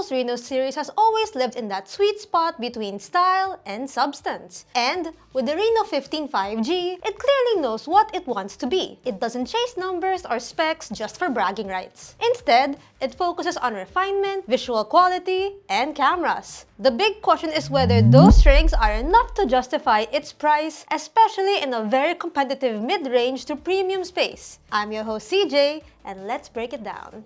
OPPO's Reno series has always lived in that sweet spot between style and substance. And with the Reno15 5G, it clearly knows what it wants to be. It doesn't chase numbers or specs just for bragging rights. Instead, it focuses on refinement, visual quality, and cameras. The big question is whether those strengths are enough to justify its price, especially in a very competitive mid-range to premium space. I'm your host CJ, and let's break it down.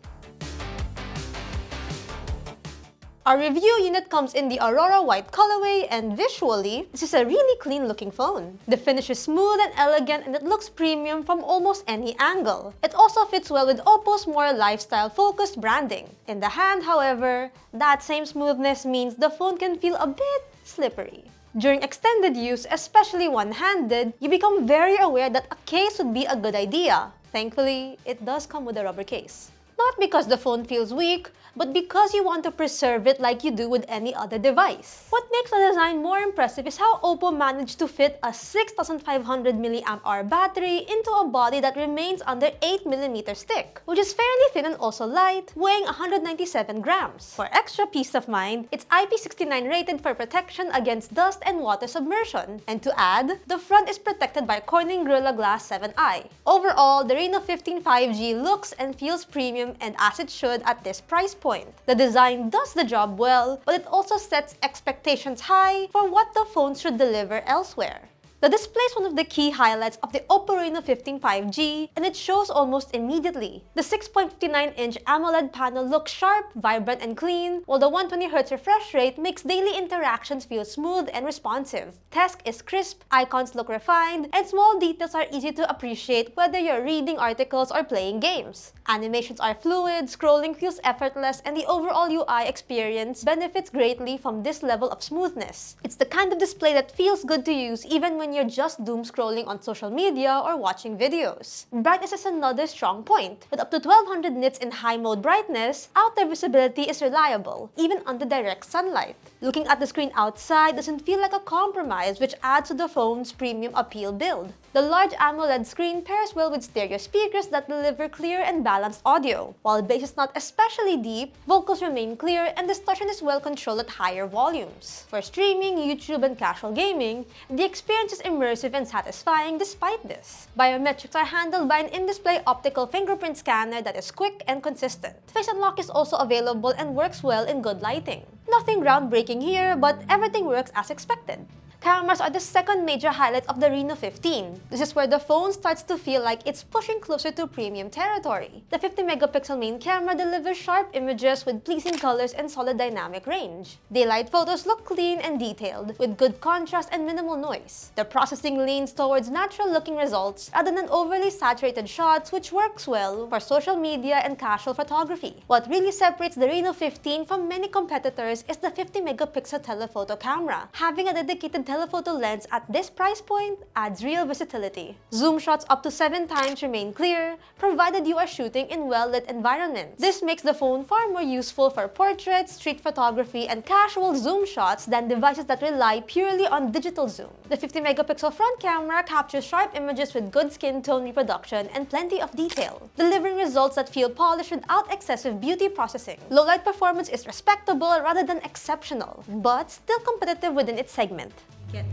Our review unit comes in the Aurora White colorway, and visually, this is a really clean looking phone. The finish is smooth and elegant, and it looks premium from almost any angle. It also fits well with OPPO's more lifestyle focused branding. In the hand, however, that same smoothness means the phone can feel a bit slippery. During extended use, especially one-handed, you become very aware that a case would be a good idea. Thankfully, it does come with a rubber case. Not because the phone feels weak, but because you want to preserve it like you do with any other device. What makes the design more impressive is how OPPO managed to fit a 6,500 mAh battery into a body that remains under 8mm thick, which is fairly thin and also light, weighing 197 grams. For extra peace of mind, it's IP69 rated for protection against dust and water submersion. And to add, the front is protected by Corning Gorilla Glass 7i. Overall, the Reno15 5G looks and feels premium, and as it should at this price point. The design does the job well, but it also sets expectations high for what the phone should deliver elsewhere. The display is one of the key highlights of the OPPO Reno15 5G, and it shows almost immediately. The 6.59-inch AMOLED panel looks sharp, vibrant, and clean, while the 120Hz refresh rate makes daily interactions feel smooth and responsive. Text is crisp, icons look refined, and small details are easy to appreciate whether you're reading articles or playing games. Animations are fluid, scrolling feels effortless, and the overall UI experience benefits greatly from this level of smoothness. It's the kind of display that feels good to use even when you're just doom scrolling on social media or watching videos. Brightness is another strong point. With up to 1200 nits in high mode brightness, outer visibility is reliable, even under direct sunlight. Looking at the screen outside doesn't feel like a compromise, which adds to the phone's premium appeal build. The large AMOLED screen pairs well with stereo speakers that deliver clear and balanced audio. While bass is not especially deep, vocals remain clear and distortion is well controlled at higher volumes. For streaming, YouTube, and casual gaming, the experience is immersive and satisfying despite this. Biometrics are handled by an in-display optical fingerprint scanner that is quick and consistent. Face unlock is also available and works well in good lighting. Nothing groundbreaking here, but everything works as expected. Cameras are the second major highlight of the Reno15. This is where the phone starts to feel like it's pushing closer to premium territory. The 50-megapixel main camera delivers sharp images with pleasing colors and solid dynamic range. Daylight photos look clean and detailed, with good contrast and minimal noise. The processing leans towards natural-looking results rather than overly saturated shots, which works well for social media and casual photography. What really separates the Reno15 from many competitors is the 50-megapixel telephoto camera. Having a dedicated telephoto lens at this price point adds real versatility. Zoom shots up to 7 times remain clear, provided you are shooting in well-lit environments. This makes the phone far more useful for portraits, street photography, and casual zoom shots than devices that rely purely on digital zoom. The 50-megapixel front camera captures sharp images with good skin tone reproduction and plenty of detail, delivering results that feel polished without excessive beauty processing. Low-light performance is respectable rather than exceptional, but still competitive within its segment. Get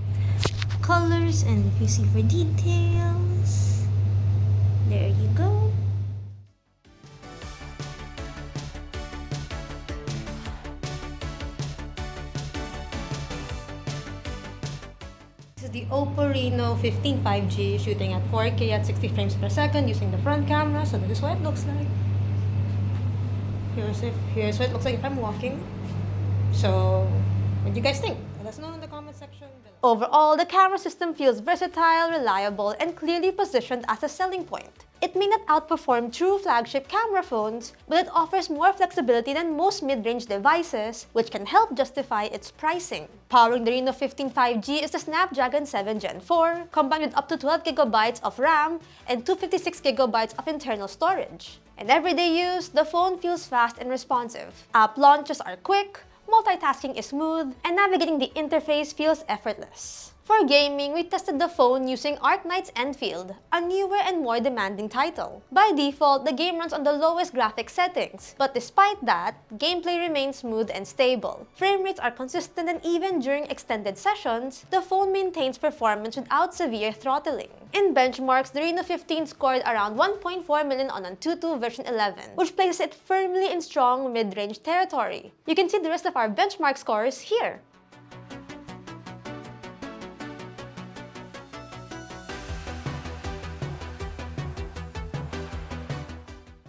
colors and you see for details. There you go. This is the OPPO Reno15 5G shooting at 4K at 60 frames per second using the front camera. So this is what it looks like. Here's what it looks like if I'm walking. So what do you guys think? Let us know in the comment section below. Overall, the camera system feels versatile, reliable, and clearly positioned as a selling point. It may not outperform true flagship camera phones, but it offers more flexibility than most mid-range devices, which can help justify its pricing. Powering the Reno15 5G is the Snapdragon 7 Gen 4, combined with up to 12GB of RAM and 256GB of internal storage. In everyday use, the phone feels fast and responsive. App launches are quick, multitasking is smooth, and navigating the interface feels effortless. For gaming, we tested the phone using Arknight's Enfield, a newer and more demanding title. By default, the game runs on the lowest graphics settings, but despite that, gameplay remains smooth and stable. Frame rates are consistent, and even during extended sessions, the phone maintains performance without severe throttling. In benchmarks, the Reno15 scored around 1.4 million on Antutu version 11, which places it firmly in strong mid-range territory. You can see the rest of our benchmark scores here.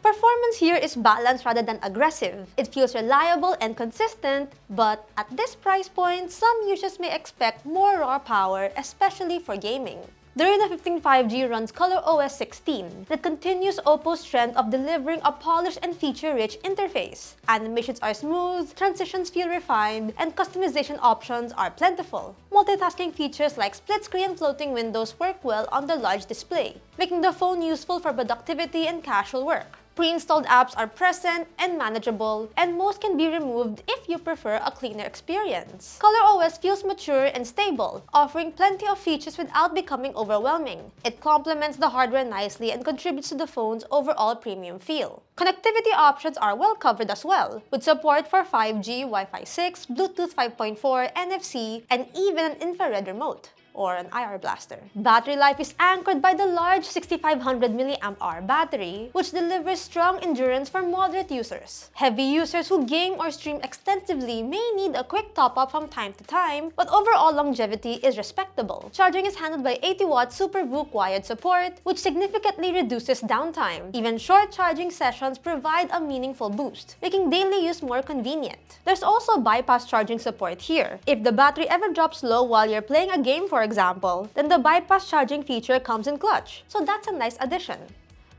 Performance here is balanced rather than aggressive. It feels reliable and consistent, but at this price point, some users may expect more raw power, especially for gaming. The Reno15 5G runs ColorOS 16 that continues OPPO's trend of delivering a polished and feature-rich interface. Animations are smooth, transitions feel refined, and customization options are plentiful. Multitasking features like split-screen and floating windows work well on the large display, making the phone useful for productivity and casual work. Pre-installed apps are present and manageable, and most can be removed if you prefer a cleaner experience. ColorOS feels mature and stable, offering plenty of features without becoming overwhelming. It complements the hardware nicely and contributes to the phone's overall premium feel. Connectivity options are well covered as well, with support for 5G, Wi-Fi 6, Bluetooth 5.4, NFC, and even an infrared remote, or an IR blaster. Battery life is anchored by the large 6500 mAh battery, which delivers strong endurance for moderate users. Heavy users who game or stream extensively may need a quick top-up from time to time, but overall longevity is respectable. Charging is handled by 80-watt Super VOOC wired support, which significantly reduces downtime. Even short charging sessions provide a meaningful boost, making daily use more convenient. There's also bypass charging support here. If the battery ever drops low while you're playing a game, for example, then the bypass charging feature comes in clutch, so that's a nice addition.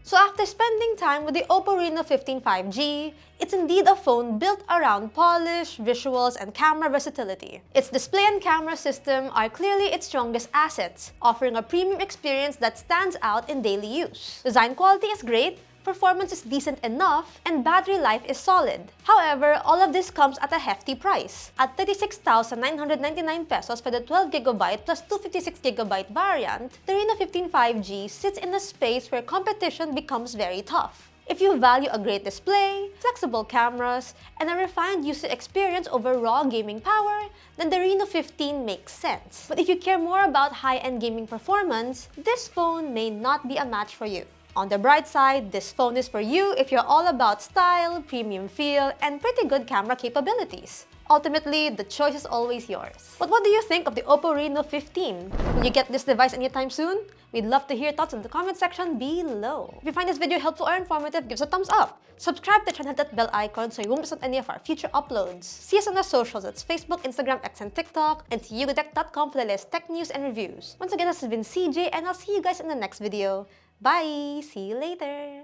So after spending time with the OPPO Reno15 5G, it's indeed a phone built around polish, visuals, and camera versatility. Its display and camera system are clearly its strongest assets, offering a premium experience that stands out in daily use. Design quality is great, performance is decent enough, and battery life is solid. However, all of this comes at a hefty price. At 36,999 pesos for the 12GB plus 256GB variant, the Reno15 5G sits in a space where competition becomes very tough. If you value a great display, flexible cameras, and a refined user experience over raw gaming power, then the Reno15 makes sense. But if you care more about high-end gaming performance, this phone may not be a match for you. On the bright side, this phone is for you if you're all about style, premium feel, and pretty good camera capabilities. Ultimately, the choice is always yours. But what do you think of the OPPO Reno15? Will you get this device anytime soon? We'd love to hear your thoughts in the comment section below. If you find this video helpful or informative, give us a thumbs up. Subscribe to the channel and hit that bell icon so you won't miss out any of our future uploads. See us on our socials, that's Facebook, Instagram, X, and TikTok, and see yugotech.com for the latest tech news and reviews. Once again, this has been CJ, and I'll see you guys in the next video. Bye! See you later!